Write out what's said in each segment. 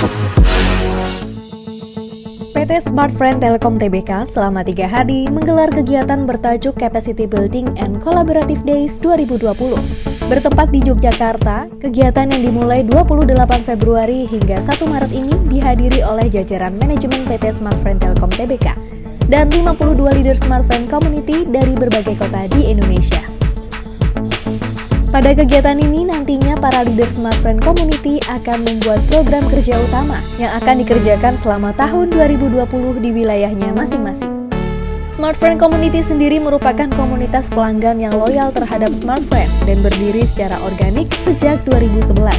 PT Smart Friend Telkom Tbk selama 3 hari menggelar kegiatan bertajuk Capacity Building and Collaborative Days 2020. Bertempat di Yogyakarta, kegiatan yang dimulai 28 Februari hingga 1 Maret ini dihadiri oleh jajaran manajemen PT Smart Friend Telkom Tbk dan 52 leader Smart Friend Community dari berbagai kota di Indonesia. Pada kegiatan ini nantinya para leader Smart Friend Community akan membuat program kerja utama yang akan dikerjakan selama tahun 2020 di wilayahnya masing-masing. Smart Friend Community sendiri merupakan komunitas pelanggan yang loyal terhadap Smart Friend dan berdiri secara organik sejak 2011.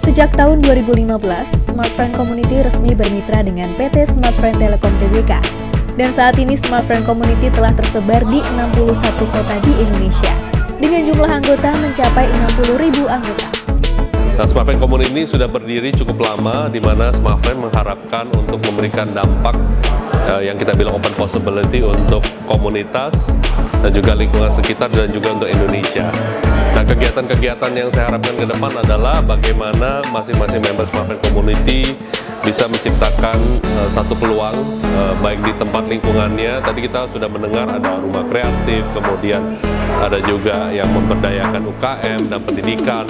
Sejak tahun 2015, Smart Friend Community resmi bermitra dengan PT Smart Friend Telkom Tbk. Dan saat ini Smart Friend Community telah tersebar di 61 kota di Indonesia, dengan jumlah anggota mencapai 60.000 anggota. Nah, Smart Friend Community ini sudah berdiri cukup lama, di mana Smart Friend mengharapkan untuk memberikan dampak yang kita bilang open possibility untuk komunitas dan juga lingkungan sekitar dan juga untuk Indonesia. Nah, kegiatan-kegiatan yang saya harapkan ke depan adalah bagaimana masing-masing member Smart Friend Community bisa menciptakan satu peluang baik di tempat lingkungannya. Tadi kita sudah mendengar ada rumah kreatif, kemudian ada juga yang memberdayakan UKM dan pendidikan,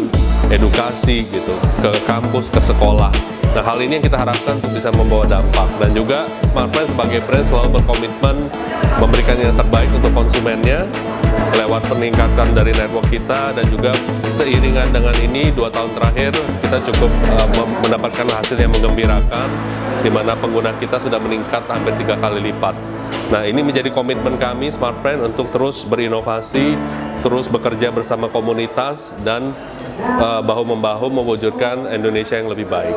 edukasi gitu, ke kampus, ke sekolah. Nah, hal ini yang kita harapkan untuk bisa membawa dampak, dan juga Smart Friend sebagai brand selalu berkomitmen memberikan yang terbaik untuk konsumennya lewat peningkatan dari network kita, dan juga seiringan dengan ini 2 tahun terakhir kita cukup mendapatkan hasil yang menggembirakan, di mana pengguna kita sudah meningkat hampir 3 kali lipat. Nah, ini menjadi komitmen kami Smart Friend untuk terus berinovasi, terus bekerja bersama komunitas, dan bahu-membahu mewujudkan Indonesia yang lebih baik.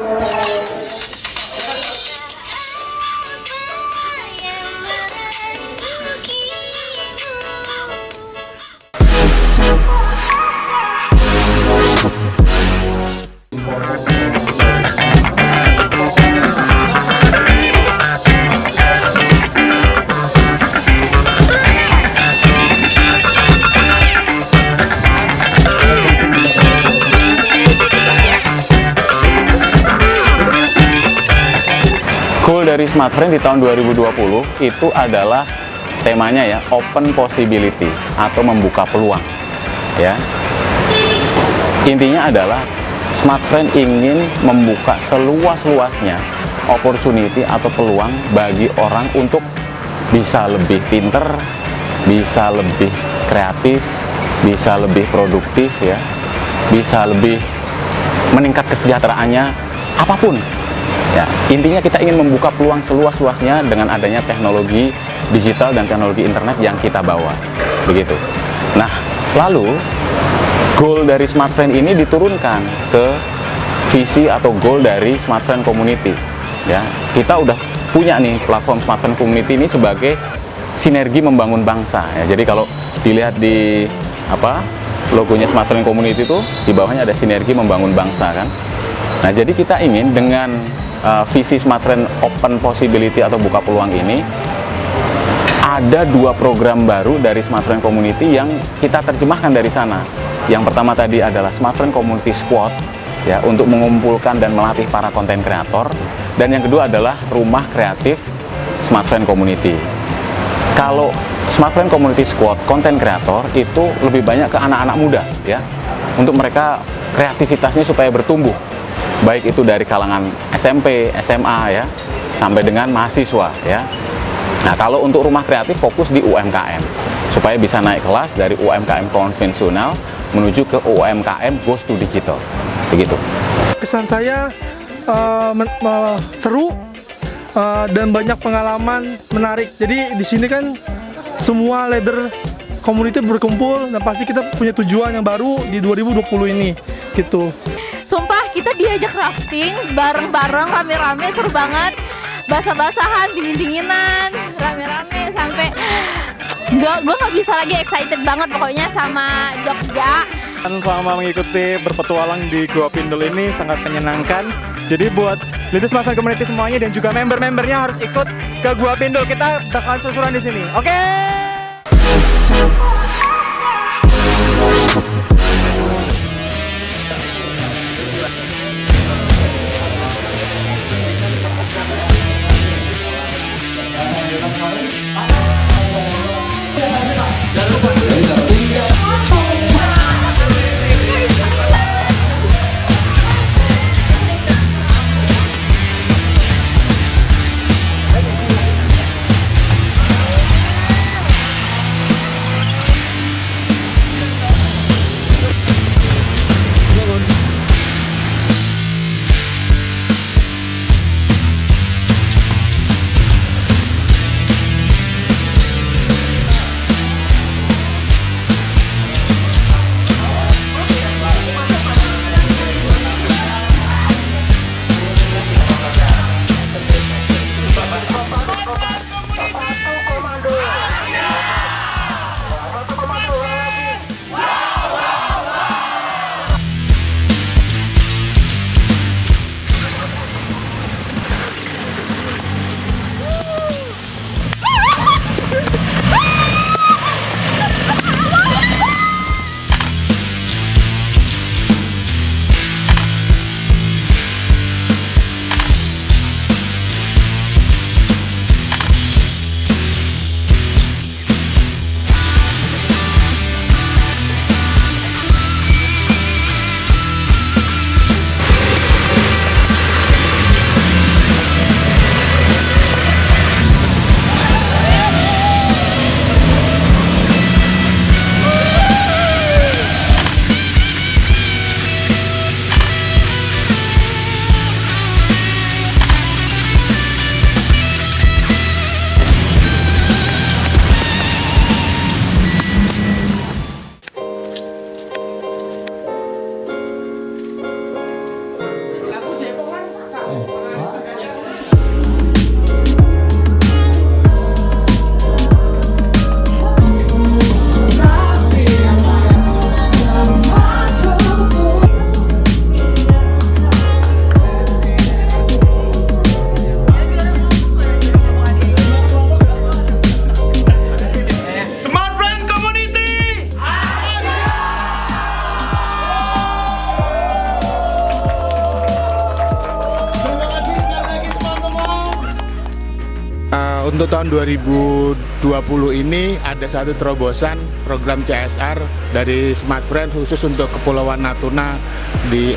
Goal dari Smart Friend di tahun 2020 itu adalah temanya ya, open possibility atau membuka peluang. Ya. Intinya adalah Smart Friend ingin membuka seluas-luasnya opportunity atau peluang bagi orang untuk bisa lebih pinter, bisa lebih kreatif, bisa lebih produktif ya, bisa lebih meningkat kesejahteraannya, apapun. Ya, intinya kita ingin membuka peluang seluas-luasnya dengan adanya teknologi digital dan teknologi internet yang kita bawa, begitu. Nah, lalu goal dari Smart Friend ini diturunkan ke visi atau goal dari Smart Friend Community. Ya, kita udah punya nih platform Smart Friend Community ini sebagai sinergi membangun bangsa. Ya, jadi kalau dilihat di logonya Smart Friend Community itu di bawahnya ada sinergi membangun bangsa kan. Nah, jadi kita ingin dengan visi Smart Friend Open Possibility atau buka peluang ini, ada 2 program baru dari Smart Friend Community yang kita terjemahkan dari sana. Yang pertama tadi adalah Smart Friend Community Squad ya, untuk mengumpulkan dan melatih para konten kreator, dan yang kedua adalah rumah kreatif Smart Friend Community. Kalau Smart Friend Community Squad konten kreator itu lebih banyak ke anak-anak muda ya, untuk mereka kreativitasnya supaya bertumbuh, baik itu dari kalangan SMP, SMA ya, sampai dengan mahasiswa ya. Nah, kalau untuk rumah kreatif fokus di UMKM, supaya bisa naik kelas dari UMKM konvensional menuju ke UMKM goes to digital, begitu. Kesan saya seru dan banyak pengalaman menarik. Jadi di sini kan semua leader community berkumpul, dan pasti kita punya tujuan yang baru di 2020 ini, gitu. Sumpah kita diajak rafting bareng-bareng, rame-rame, seru banget. Basah-basahan, dingin-dinginan, rame-rame sampai gue nggak bisa lagi, excited banget pokoknya sama Jogja. Selama mengikuti berpetualang di Gua Pindul ini sangat menyenangkan. Jadi buat leaders Smart Friend Community semuanya dan juga member-membernya harus ikut ke Gua Pindul. Kita bakalan seru-seruan di sini. Oke? untuk tahun 2020 ini ada satu terobosan program CSR dari Smart Friend khusus untuk Kepulauan Natuna di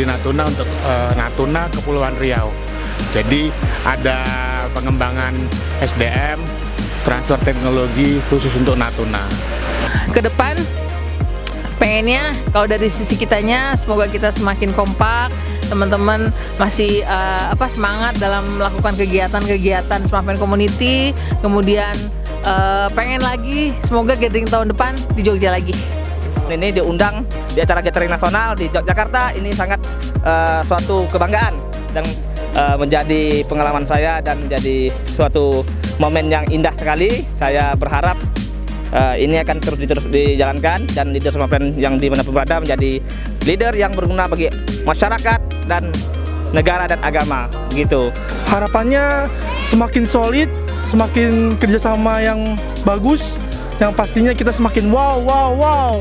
Natuna untuk Natuna Kepulauan Riau. Jadi ada pengembangan SDM, transfer teknologi khusus untuk Natuna. Ke depan pengennya kalau dari sisi kitanya semoga kita semakin kompak, teman-teman masih semangat dalam melakukan kegiatan-kegiatan Smart Friend Community, kemudian pengen lagi semoga gathering tahun depan di Jogja lagi. Ini diundang di acara gathering nasional di Yogyakarta, ini sangat suatu kebanggaan dan menjadi pengalaman saya dan menjadi suatu momen yang indah sekali. Saya berharap ini akan terus dijalankan dan leader Smart Friend yang dimanapun berada menjadi leader yang berguna bagi masyarakat dan negara dan agama gitu. Harapannya semakin solid, semakin kerjasama yang bagus, yang pastinya kita semakin wow.